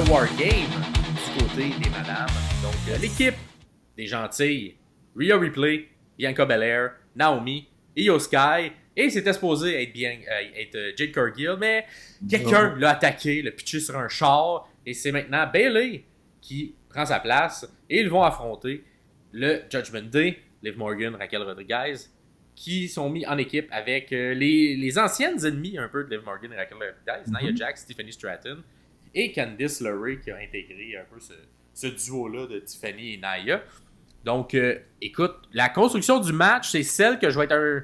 le Wargame du côté des madames. Donc, l'équipe des gentilles, Rhea Ripley, Bianca Belair, Naomi, Io Sky, et c'était supposé être Jade Cargill, mais quelqu'un l'a attaqué, l'a pitché sur un char, et c'est maintenant Bayley qui prend sa place, et ils vont affronter le Judgment Day, Liv Morgan, Raquel Rodriguez, qui sont mis en équipe avec les anciennes ennemies un peu de Liv Morgan et Raquel Rodriguez, Nia Jax, Tiffany Stratton, et Candice LeRae qui a intégré un peu ce duo-là de Tiffany et Nia. Donc, écoute, la construction du match, c'est celle que je vais être un...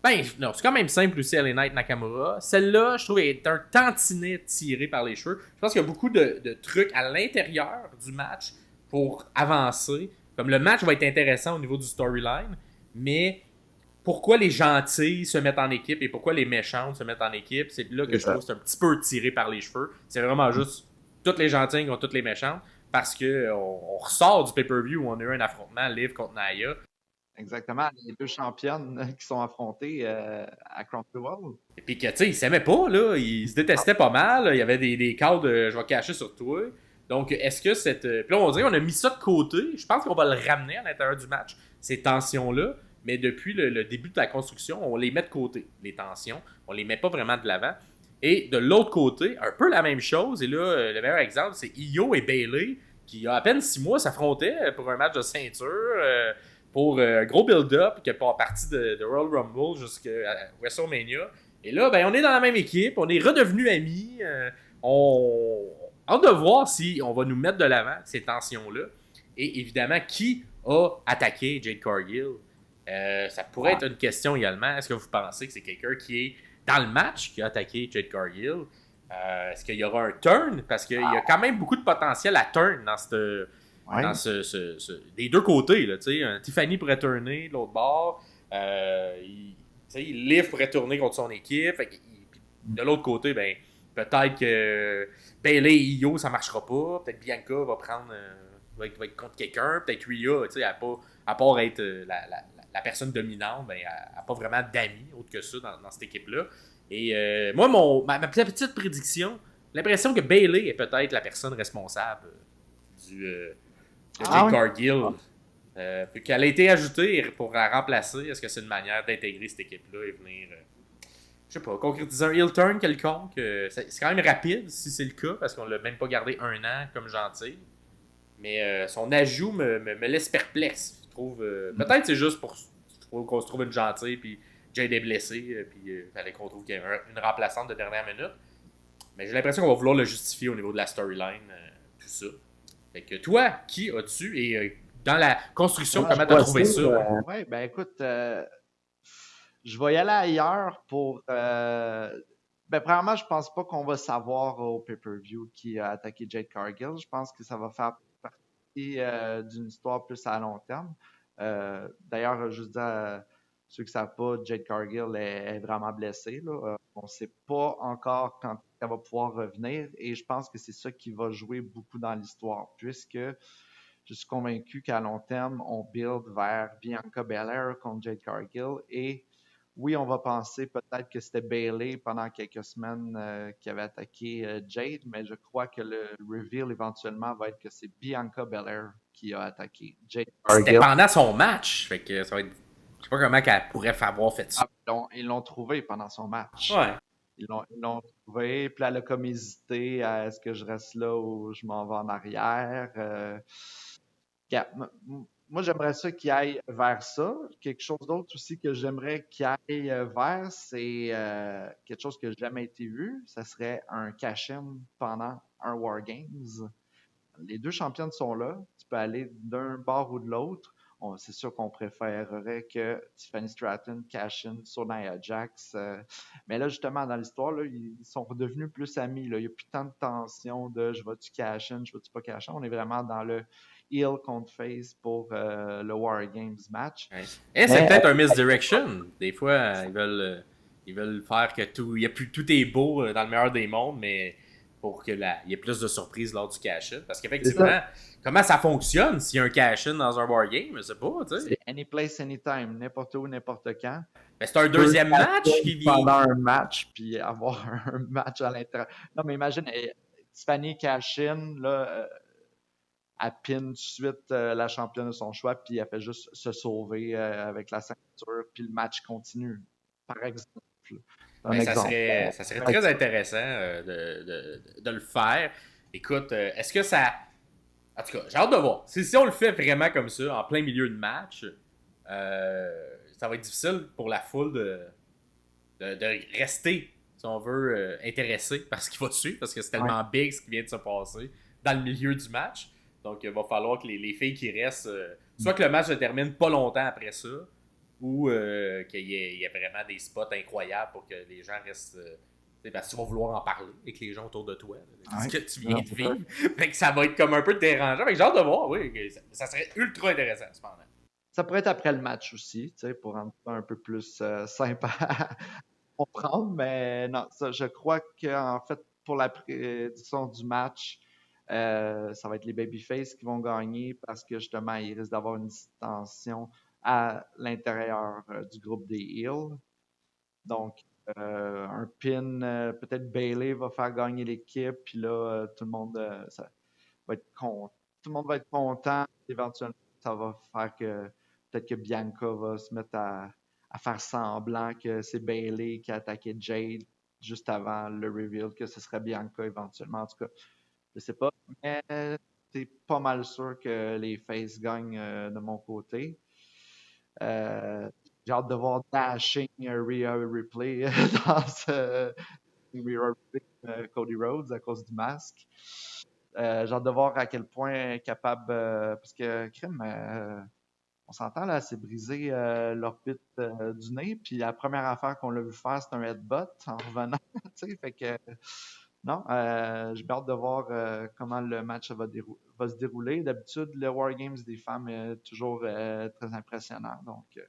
Ben, non, c'est quand même simple aussi, LA Knight Nakamura. Celle-là, je trouve, est un tantinet tiré par les cheveux. Je pense qu'il y a beaucoup de trucs à l'intérieur du match pour avancer. Comme le match va être intéressant au niveau du storyline, mais pourquoi les gentils se mettent en équipe et pourquoi les méchantes se mettent en équipe, c'est là que je trouve que c'est un petit peu tiré par les cheveux. C'est vraiment juste toutes les gentils contre toutes les méchantes parce qu'on ressort du pay-per-view où on a eu un affrontement Liv contre Nia. Exactement, les deux championnes qui sont affrontées à Crown Jewel. Et puis que, tu sais, ils s'aimaient pas, là. Ils se détestaient pas mal. Il y avait des cadres de « je vais cacher sur toi ». Donc, est-ce que cette... Puis là, on dirait qu'on a mis ça de côté. Je pense qu'on va le ramener à l'intérieur du match, ces tensions-là. Mais depuis le début de la construction, on les met de côté, les tensions. On les met pas vraiment de l'avant. Et de l'autre côté, un peu la même chose. Et là, le meilleur exemple, c'est Io et Bayley, qui, il y a à peine 6 mois, s'affrontaient pour un match de ceinture, pour un gros build-up, qui est pas partie de Royal Rumble jusqu'à WrestleMania. Et là, ben, on est dans la même équipe, on est redevenus amis. On a de voir si on va nous mettre de l'avant, ces tensions-là. Et évidemment, qui a attaqué Jade Cargill? Ça pourrait être une question également. Est-ce que vous pensez que c'est quelqu'un qui est dans le match qui a attaqué Jade Cargill? Est-ce qu'il y aura un turn? Parce qu'il y a quand même beaucoup de potentiel à turn dans des deux côtés. Là, Tiffany pourrait turner de l'autre bord. Liv pourrait tourner contre son équipe. De l'autre côté, ben, peut-être que Bayley et Io, ça marchera pas. Peut-être Bianca va être contre quelqu'un. Peut-être Rhea, à part être la personne dominante, ben, elle n'a pas vraiment d'amis autre que ça dans cette équipe-là. Et moi, ma petite prédiction, l'impression que Bayley est peut-être la personne responsable de Jade Cargill. Qu'elle a été ajoutée pour la remplacer. Est-ce que c'est une manière d'intégrer cette équipe-là et venir, je sais pas, concrétiser un heel turn quelconque? C'est quand même rapide si c'est le cas, parce qu'on l'a même pas gardé 1 an comme gentil. Mais son ajout me laisse perplexe. Je trouve, peut-être c'est juste pour qu'on se trouve une gentille, puis Jade est blessé, puis il fallait qu'on trouve qu'il y a une remplaçante de dernière minute. Mais j'ai l'impression qu'on va vouloir le justifier au niveau de la storyline, tout ça. Fait que toi, qui as-tu, et dans la construction, comment t'as trouvé ça? Oui, ben écoute, je vais y aller ailleurs pour... premièrement, je pense pas qu'on va savoir au pay-per-view qui a attaqué Jade Cargill. Je pense que ça va faire partie d'une histoire plus à long terme. D'ailleurs, je dis à ceux qui ne savent pas, Jade Cargill est vraiment blessée. Là. On ne sait pas encore quand elle va pouvoir revenir et je pense que c'est ça qui va jouer beaucoup dans l'histoire, puisque je suis convaincu qu'à long terme, on build vers Bianca Belair contre Jade Cargill et oui, on va penser peut-être que c'était Bayley pendant quelques semaines qui avait attaqué Jade, mais je crois que le reveal éventuellement va être que c'est Bianca Belair qui a attaqué Jade Cargill. C'était pendant son match, fait que ça va être... Je sais pas comment qu'elle pourrait avoir fait ça. Ils l'ont trouvé pendant son match. Ouais. Ils l'ont trouvé, puis elle a comme hésité à est-ce que je reste là ou je m'en vais en arrière. Moi, j'aimerais ça qu'il aille vers ça. Quelque chose d'autre aussi que j'aimerais qu'il aille vers, c'est quelque chose qui n'a jamais été vu. Ça serait un cash-in pendant un War Games. Les deux championnes sont là. Tu peux aller d'un bord ou de l'autre. C'est sûr qu'on préférerait que Tiffany Stratton cash-in sur Nia Jax. Mais là, justement, dans l'histoire, là, ils sont redevenus plus amis. Là. Il n'y a plus tant de tension de « je vais-tu cash-in, je vais-tu pas cash-in ». On est vraiment dans le heel contre face pour le War Games match. Ouais. Et c'est peut-être un misdirection. Des fois, ils veulent faire que tout est beau dans le meilleur des mondes, mais pour qu'il y ait plus de surprises lors du cash-in. Parce qu'effectivement, comment ça fonctionne s'il y a un cash-in dans un War Game? Je sais pas, tu sais. C'est any place, anytime, n'importe où, n'importe quand. Mais c'est un deuxième match qui vient. Pendant un match, puis avoir un match à l'intérieur. Non, mais imagine, Tiffany Cashin, là, elle pin tout de suite la championne de son choix, puis elle fait juste se sauver avec la ceinture, puis le match continue, par exemple. Un Ben, exemple. ça serait très intéressant de le faire. Écoute, est-ce que ça. En tout cas, j'ai hâte de voir. Si on le fait vraiment comme ça, en plein milieu de match, ça va être difficile pour la foule de rester, si on veut, intéressé par ce qui va suivre, parce que c'est tellement big ce qui vient de se passer dans le milieu du match. Donc, il va falloir que les filles qui restent, soit que le match se termine pas longtemps après ça, ou qu'il y ait vraiment des spots incroyables pour que les gens restent. Parce que tu vas vouloir en parler avec les gens autour de toi. Ce que tu viens de vivre. Fait que ça va être comme un peu dérangeant. Fait que j'ai hâte de voir, oui. Ça serait ultra intéressant, cependant. Ça pourrait être après le match aussi, pour rendre ça un peu plus sympa à comprendre. Mais non, ça, je crois qu'en fait, pour la prédiction du match, ça va être les Babyface qui vont gagner parce que justement, ils risquent d'avoir une distension à l'intérieur du groupe des Heels. Donc, un pin, peut-être Bayley va faire gagner l'équipe, puis là, tout le monde va être content. Tout le monde va être content. Éventuellement, ça va faire que peut-être que Bianca va se mettre à faire semblant que c'est Bayley qui a attaqué Jade juste avant le reveal, que ce serait Bianca éventuellement. En tout cas, je sais pas. Mais c'est pas mal sûr que les Faces gagnent de mon côté. J'ai hâte de voir Dashing Rhea Ripley dans ce Rhea Ripley, Cody Rhodes à cause du masque. J'ai hâte de voir à quel point elle est capable, parce que crime, on s'entend là, c'est briser l'orbite du nez, puis la première affaire qu'on l'a vu faire, c'est un headbutt en revenant, tu sais, fait que non, j'ai hâte de voir comment le match va se dérouler. D'habitude, le Wargames des femmes est toujours très impressionnant, donc...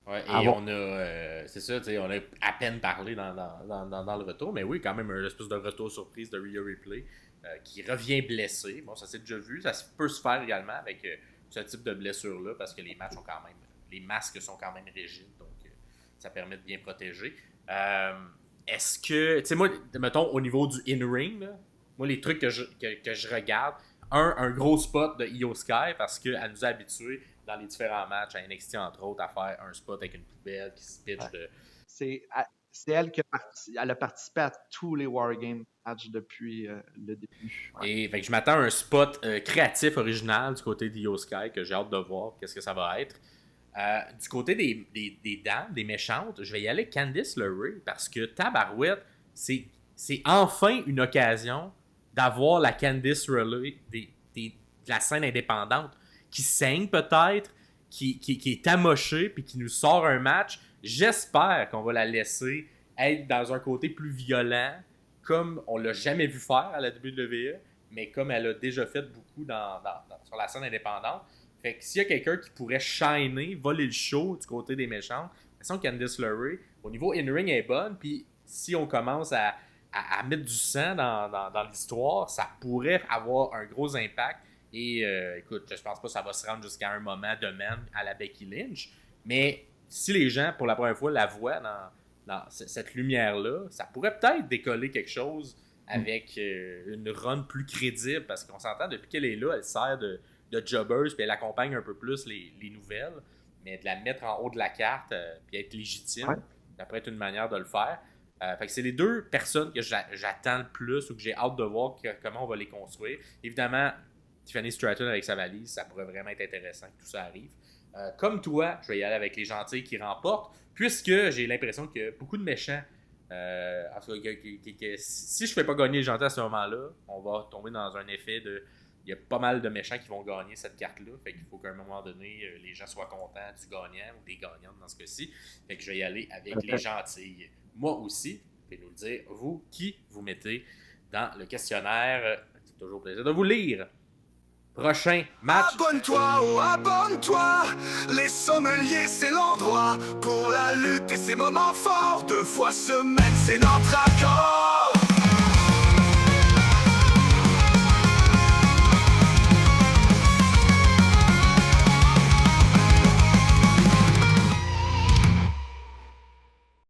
Ouais, et on a, c'est ça, on a à peine parlé dans le retour, mais oui, quand même, un espèce de retour surprise de Rhea Ripley qui revient blessé. Bon, ça s'est déjà vu, ça peut se faire également avec ce type de blessure-là, parce que les masques sont quand même rigides, donc ça permet de bien protéger. Est-ce que, tu sais, moi, mettons, au niveau du in-ring, là, moi, les trucs que je regarde, un gros spot de Io Sky, parce qu'elle nous a habitués dans les différents matchs, à NXT entre autres, à faire un spot avec une poubelle qui se pitch de... C'est elle qui a participé à tous les Wargames matchs depuis le début. Ouais. Et fait que je m'attends à un spot créatif, original du côté d'Io Sky, que j'ai hâte de voir qu'est-ce que ça va être. Du côté des dames, des méchantes, je vais y aller avec Candice LeRae, parce que tabarouette, c'est enfin une occasion d'avoir la Candice LeRae de la scène indépendante qui saigne peut-être, qui est amochée, puis qui nous sort un match. J'espère qu'on va la laisser être dans un côté plus violent, comme on l'a jamais vu faire à la WWE, mais comme elle a déjà fait beaucoup sur la scène indépendante. Fait que s'il y a quelqu'un qui pourrait shiner, voler le show du côté des méchants, de toute façon, Candice LeRae, au niveau in-ring, elle est bonne, puis si on commence à mettre du sang dans l'histoire, ça pourrait avoir un gros impact. Et écoute, je pense pas que ça va se rendre jusqu'à un moment de même à la Becky Lynch, mais si les gens, pour la première fois, la voient dans cette lumière-là, ça pourrait peut-être décoller quelque chose avec une run plus crédible, parce qu'on s'entend, depuis qu'elle est là, elle sert de jobbers, puis elle accompagne un peu plus les nouvelles, mais de la mettre en haut de la carte, puis être légitime, ça pourrait être une manière de le faire. Fait que c'est les deux personnes que j'attends le plus, ou que j'ai hâte de voir comment on va les construire. Évidemment, Tiffany Stratton avec sa valise, ça pourrait vraiment être intéressant que tout ça arrive. Comme toi, je vais y aller avec les gentils qui remportent, puisque j'ai l'impression que beaucoup de méchants, en tout cas, si je ne fais pas gagner les gentils à ce moment-là, on va tomber dans un effet de... Il y a pas mal de méchants qui vont gagner cette carte-là, fait qu'il faut qu'à un moment donné, les gens soient contents du gagnant ou des gagnantes dans ce cas-ci. Fait que je vais y aller avec les gentils. Moi aussi, vous pouvez nous le dire, vous, qui vous mettez dans le questionnaire. C'est toujours plaisir de vous lire. Prochain match. Abonne-toi, oh abonne-toi. Les sommeliers, c'est l'endroit pour la lutte et ses moments forts. 2 fois semaine, c'est notre accord.